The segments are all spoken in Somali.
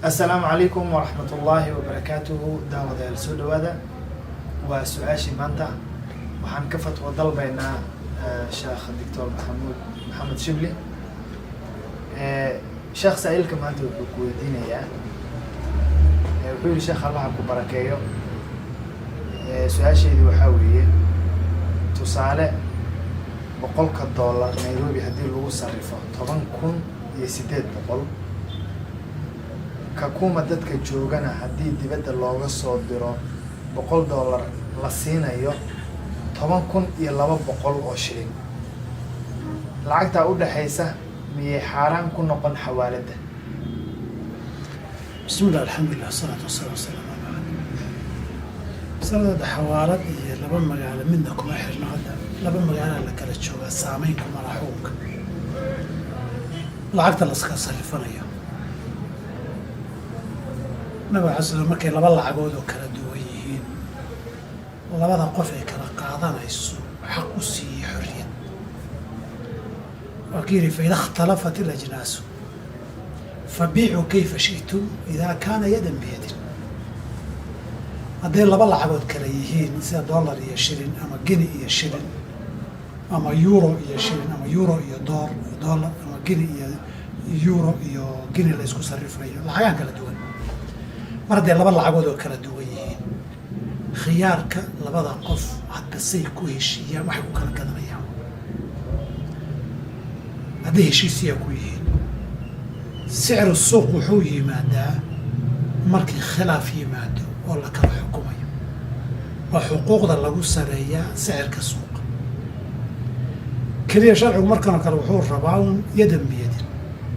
السلام عليكم ورحمة الله وبركاته. دعوة السود هذا وسؤاشي مانتا وحن كفت وضل بين شيخ الدكتور محمد شبلي. شيخ سائلكم أنتم بكويدين يا وحول شيخ الله عكو بركايو. سؤاشي ذي وحاوية تصالح بقولك الدولار نيروبي هدي لو صرفه طبعا كون يسدد بقول ككوما dadka joogana hadii dibadda looga soo diro $100 la siinayo 10,200 oo shilin lacagta u dhaxaysa miyay xaraan ku noqon xawaalada. bismillah alhamdulillah salatu wassalamu ala sanad xawaalad iyo laba magaalo midna kuma xirno hadda laba magaalo la kala jooga saameyn kuma laxuunka lacagta la iska sarifanayo naga xasilo markay laba lacagood oo kala duwan yihiin labada qof ay kala qaadanayso xaq u siiyay xorriyad وكيري فإذا اختلفت الأجناس فبيعوا كيف شئتم إذا كان يدا بيد. هذين لبا لعبود كلا يهين سida دولار iyo shilin ama gini iyo shilin ama euro iyo shilin ama euro iyo dollar ama gini iyo euro iyo gini la isku sarifayo lacagaan kala duwan. mar hadday laba lacagood oo kala duwan yihiin khiyaarka labada qof hadda say ku heshiiyaan waxay ku kala gadanayaan hadday heshiisiya ku yihiin sicru suuq wuxuu yimaadaa markii khilaaf yimaado oo la kala xukumayo waa xuquuqda lagu sareeyaa sicirka suuqa keliya sharcigu markanoo kale wuxuu rabaa un yadan biyadin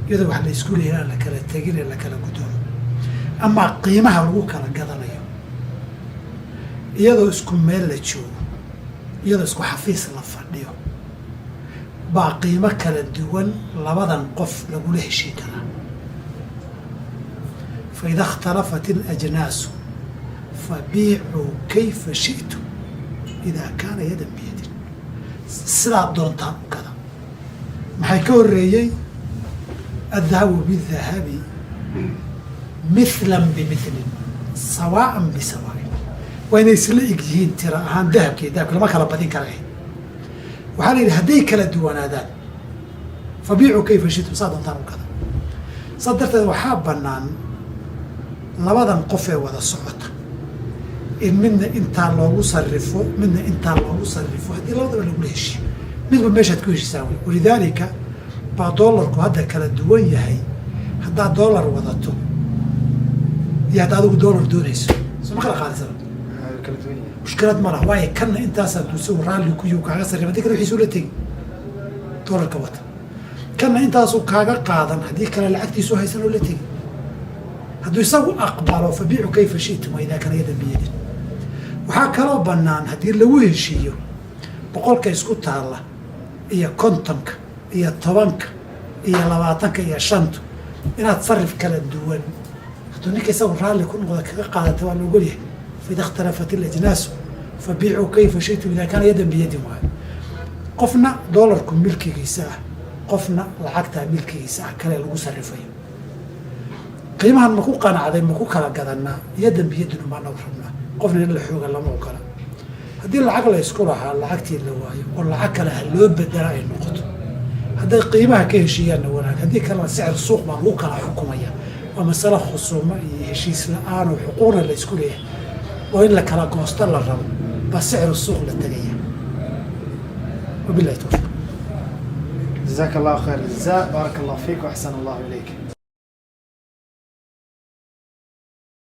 iyadoo wax la isku leeyahay la kala tegin ee la kala gudoomo ama qiimaha lagu kala gadanayo iyadoo isku meel la joogo iyadoo isku xafiis la fadhiyo baa qiimo kala duwan labadan qof lagula heshiin karaa. فإذا اختلفت الأجناس فبيعوا كيف شئتم إذا كان يدا بيد. سلا دونتان كذا maxay ka horeeyay الذهب بالذهب مثلا بمثل سواء بسواء وين isla egyihiin tira ahaan dahabka lama kala badin karayn waxaa la yidhi hadday kala duwanaadaan fabiicuu kayfa shi'tum saa doontaan u kada saa darteed waxaa bannaan labadan qof ee wada socota in midna intaa loogu sarrifo midna intaa loogu sarrifo haddii labadaba lagula heshiyo midba meeshaad ku heshiisaan wey walidaalika baa doolarku hadda kala duwan yahay haddaad doolar wadato iyo hadda adigu doolar doonayso soo ma kala qaadisana mushkilad ma laha waayo kanna intaasaa duusa raalli kuyuu kaaga sarrifa haddii kale wixiisuu la tegi doolarka wata kanna intaasuu kaaga qaadan haddii kale lacagtiisuu haysan oo la tegi hadduu isagu aqbalo fabiicu kayfa shi'tum wa idaa kana yadan biyadin. waxaa kaloo bannaan haddii lagu heshiiyo boqolka isku taalla iyo kontonka iyo tobanka iyo 20 iyo 5 inaad sarif kala duwan hadduu ninka isagu raalli ku noqda kaga qaadata waa loogu leeyahay فإذا اختلفت الأجناس فبيعوا كيف شئتم إذا كان يدا بيد واحد. قفنا دولاركم ملكي ساعة قفنا لعقتها ملكي ساعة كلا لو صرفيه قيمها المكو قناع ذي المكو كلا قدرنا يدا بيد ما نورنا قفنا إلا حوق الله مو كلا هذه العقل يسكرها العقتي اللي واي ولا عقلها اللي بدل أي نقطة هذا قيمها كهشية نورنا هذه كلا سعر السوق مالو كلا حكومية ومسألة خصومة يشيس الآن وحقوقنا اللي يسكريه وإلا كلا قوسط الله الرب بس سعر السوق للتغيير وبالله توفيق. جزاك الله خير الجزاء. بارك الله فيك وأحسن الله إليك.